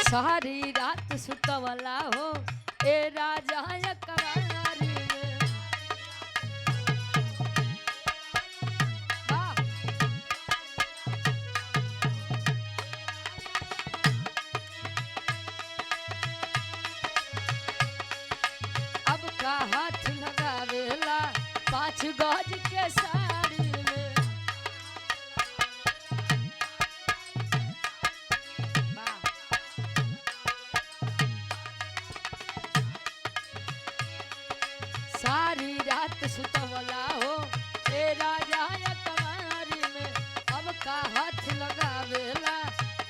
सारी रात सुतवला हो ए राजा कवारी में। अब का हाथ लगावेला 5 गज के साड़ी में। सारी रात सुतवला हो ए राजा कवारी में। अब का हाथ लगावेला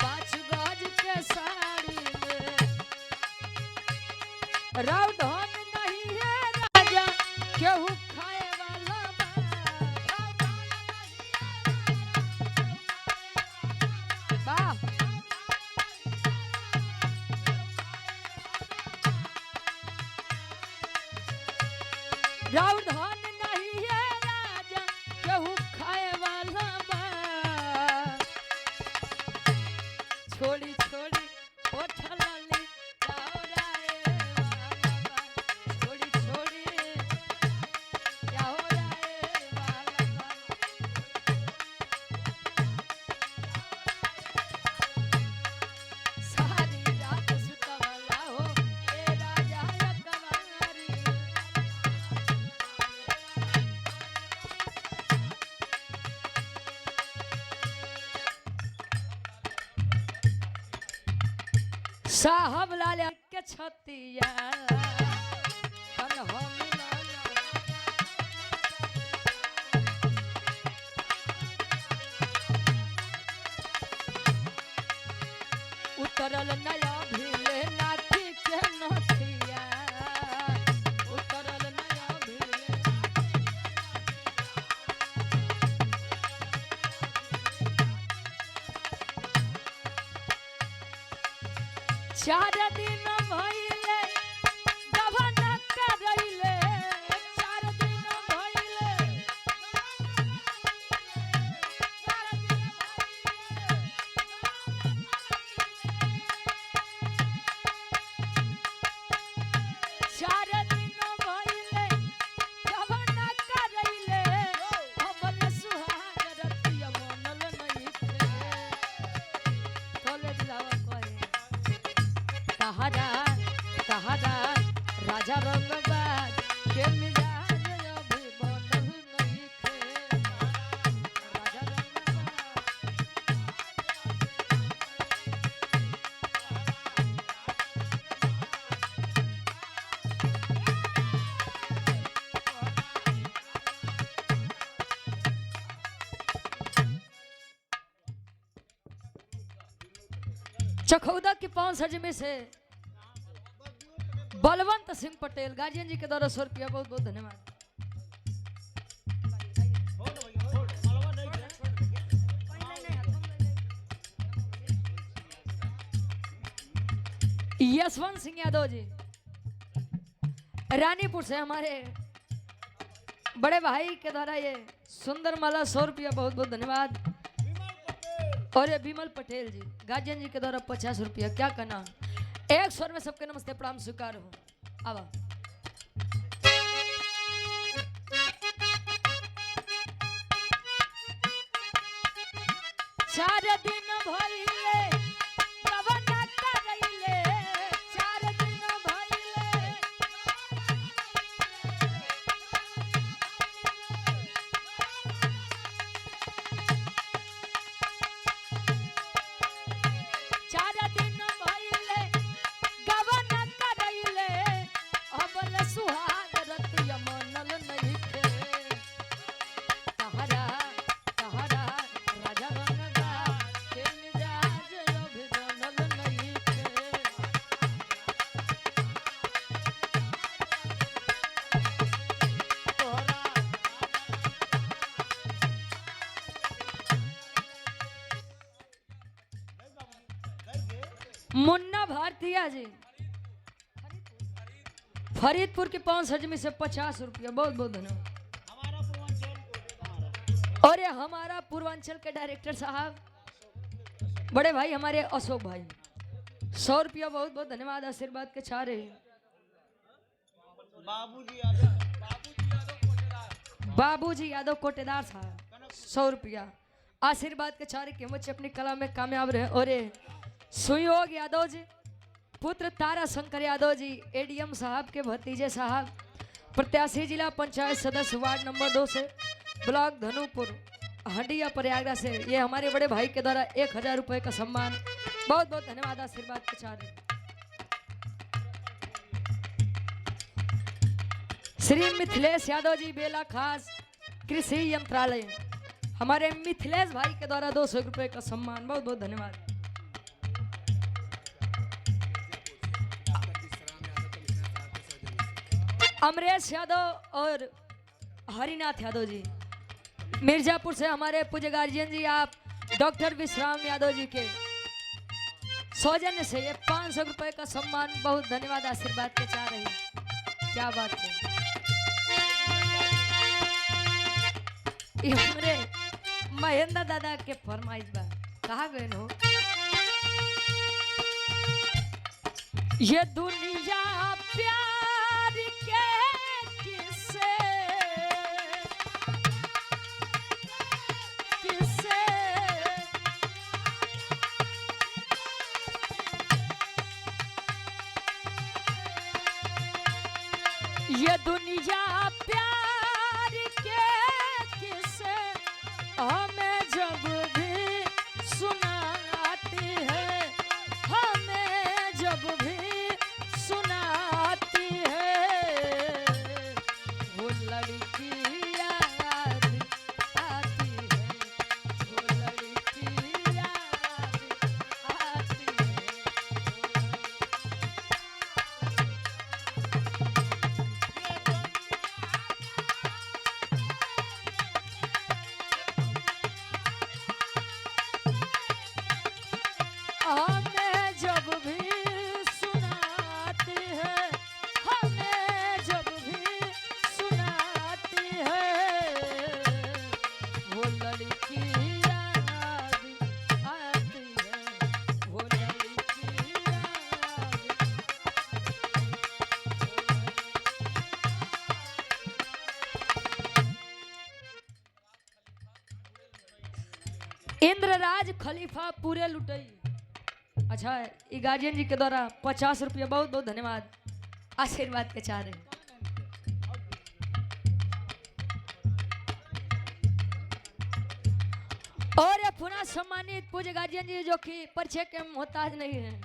5 गज के साड़ी में। रावधान नहीं है राजा केहू खाए वाला बा। रावधान नहीं है राजा केहू खाए वाला बा। छोड़ी छोड़ी ओठलाली जाओराए वाला बा। छोड़ी छोड़ी जाओराए वाला बा। सारी रात सुतवला हो ए राजा कवारी में। साहब लाल के छतिया कन हो मिलाना। उतरल नया भीले नाथी के नथिया। उतरल नया भीले 4 दिन भइले गबन करैले। 4 दिन भइले 4 दिन भइले गबन करैले। हमल सुहाग रतिया मनल नहीं थे। तोले दिलावा कोई कहादा राजा रंगबाज के मिजाज अभी बनल नहीं थे। राजा चखौदा की 5 हजमे से बलवंत सिंह पटेल गार्जियन जी के द्वारा 100 रुपया बहुत बहुत धन्यवाद। यशवंत सिंह यादव जी रानीपुर से हमारे बड़े भाई के द्वारा ये सुंदर माला 100 रुपया बहुत बहुत धन्यवाद। और ये विमल पटेल जी गार्जियन जी के द्वारा 50 रुपया। क्या कहना 1 स्वर में सबके नमस्ते प्रणाम स्वीकार हो। अब 4 दिन भइले गबन करैले। 4 दिन भइले 4 दिन भइले गबन करैले। हमल सुहाग रतिया मनल नहीं थे। तहरा राजा रंगबाज के मिजाज अभी बनल नहीं थे। मुन्ना भारतीय जी फरीदपुर के 5 हजमी से 50 रुपया बहुत बहुत धन्यवाद। और ये हमारा पूर्वांचल के डायरेक्टर साहब बड़े भाई हमारे अशोक भाई 100 रुपया बहुत बहुत धन्यवाद आशीर्वाद के चारे। बाबूजी यादव कोटेदार साहब 100 रुपया आशीर्वाद के चारे के बच्चे अपनी कला में कामयाब रहे। और सुयोग यादव जी पुत्र तारा शंकर यादव जी एडीएम साहब के भतीजे साहब प्रत्याशी जिला पंचायत सदस्य वार्ड नंबर 2 से ब्लॉक धनुपुर हंडिया प्रयागराज से ये हमारे बड़े भाई के द्वारा 1000 रुपये का सम्मान। बहुत बहुत धन्यवाद आशीर्वाद के चारे। श्री मिथिलेश यादव जी बेला खास कृषि यंत्रालय हमारे मिथिलेश भाई के द्वारा 200 रुपये का सम्मान। बहुत बहुत धन्यवाद। अमरेश यादव और हरिनाथ यादव जी मिर्जापुर से हमारे पूज्य गार्जियन जी आप डॉक्टर विश्राम यादव जी के सौजन्य से ये 500 रुपये का सम्मान। बहुत धन्यवाद आशीर्वाद के चाह रही। क्या बात है। ये हमारे महेंद्र दादा के फरमाइश बा कहाँ गए हो। ये दुनिया प्यार के किसे किसे ये दुनिया प्यार के किसे हमें जब भी सुनाती है हमें जब भी सुनाती है वो लड़की याद आती है वो लड़की याद आती है। हमें जब भी सुनाती है हमें जब भी सुनाती है वो लड़की याद आती है वो लड़की इंद्रराज खलीफा पूरे लुटई। अच्छा ये गार्जियन जी के द्वारा 50 रुपया बहुत बहुत धन्यवाद आशीर्वाद के चाह रहे। और ये पुनः सम्मानित पूज्य गार्जियन जी जो कि परिचय के मोहताज नहीं है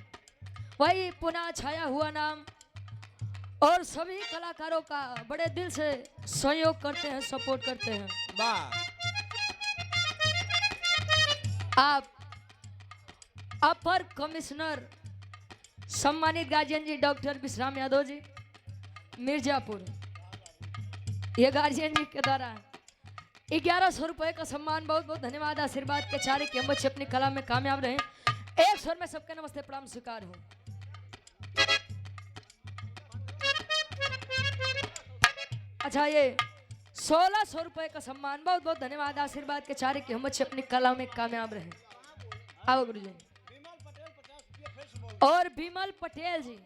वही पुनः छाया हुआ नाम और सभी कलाकारों का बड़े दिल से सहयोग करते हैं सपोर्ट करते हैं। आप अपर कमिश्नर सम्मानित गार्जियन जी डॉक्टर विश्राम यादव जी मिर्जापुर ये गार्जियन जी के द्वारा 1100 रुपये का सम्मान। बहुत बहुत धन्यवाद आशीर्वाद के चारे कि हम बच्चे अपनी कला में कामयाब रहे। एक स्वर में सबके नमस्ते प्रणाम स्वीकार हो। अच्छा ये 1600 रुपये का सम्मान। बहुत बहुत धन्यवाद आशीर्वाद के चारे कि हम बच्चे अपनी कला में कामयाब रहे। आओ गुरु जी। और विमल पटेल जी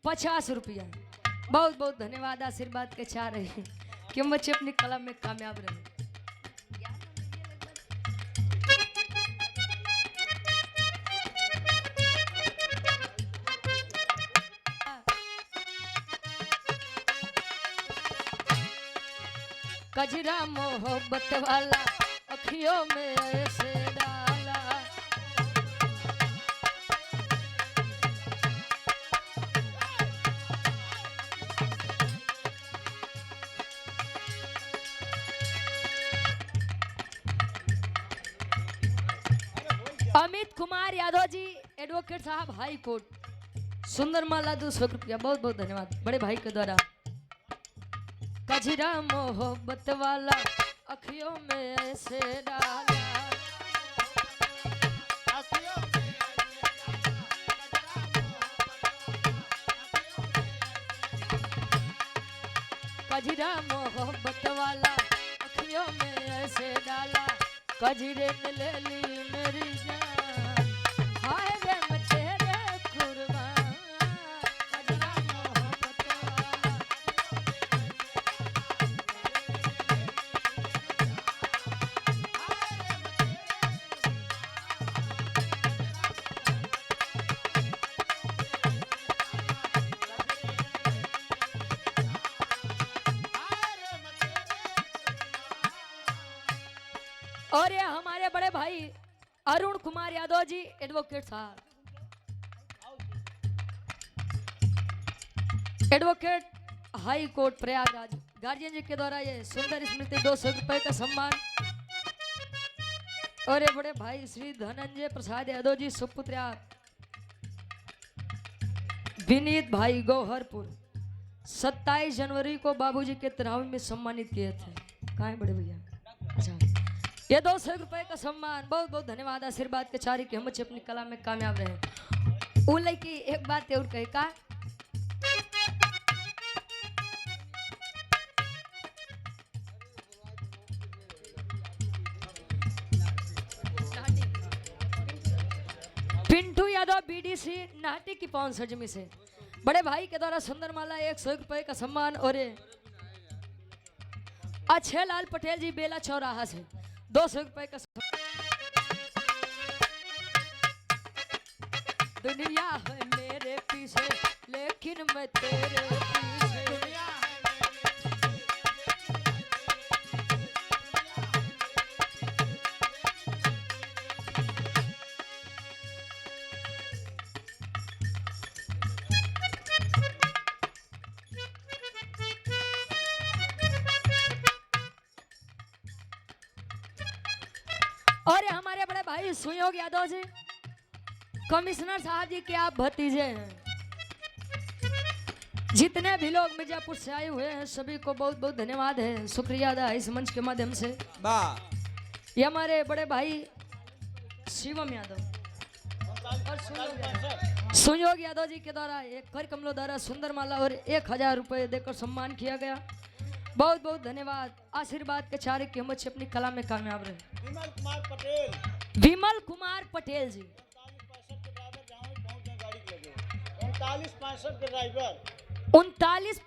50 रुपया। बहुत बहुत धन्यवाद आशीर्वाद के चाह रहे कि हम बच्चे अपनी कला में कामयाब रहे। कजरा मोहब्बत वाला अखियों में ऐसे डाला अमित कुमार यादव जी एडवोकेट साहब हाई कोर्ट सुंदरमाला 200 रुपया। बहुत बहुत धन्यवाद बड़े भाई के द्वारा। कजरा मोहब्बत वाला अखियों में ऐसे डाला कजरा मोहब्बत वाला अखियों में ऐसे डाला कजरे ने ले ली मेरी जान हाय रे मैं तेरे और ये हमारे बड़े भाई अरुण कुमार यादव जी एडवोकेट साहब, एडवोकेट हाई कोर्ट प्रयागराज, गार्जियन जी के द्वारा ये सुंदर स्मृति 200 रुपए का सम्मान। और ये बड़े भाई श्री धनंजय प्रसाद यादव जी सुपुत्र, विनीत भाई गौहरपुर 27 जनवरी को बाबूजी के तनाव में सम्मानित किए थे। कहाँ है बड़े भैया? अच्छा, ये 200 रुपए का सम्मान। बहुत बहुत धन्यवाद। आशीर्वाद के चारी की हम अपनी कला में कामयाब रहे। उन की एक बात और कहे का, पिंटू यादव बीडीसी नाटी की पवन सजमी से बड़े भाई के द्वारा सुंदरमाला 100 रुपए का सम्मान। और अक्षय लाल पटेल जी बेला चौराहा से 200 रुपए का दुनिया है मेरे पीछे लेकिन मैं तेरे पीछे। और हमारे बड़े भाई सुयोग यादव जी कमिश्नर साहब जी के आप भतीजे हैं। जितने भी लोग मिर्जापुर से आए हुए हैं सभी को बहुत बहुत धन्यवाद है, शुक्रिया अदा है इस मंच के माध्यम से। ये हमारे बड़े भाई शिवम यादव और सुयोग यादव जी के द्वारा एक कर कमलों द्वारा सुंदरमाला और 1000 रुपए देकर सम्मान किया गया। बहुत बहुत धन्यवाद। आशीर्वाद के चारे की हम अपनी कला में कामयाब रहे। विमल कुमार पटेल जी 39 65 के ड्राइवर 39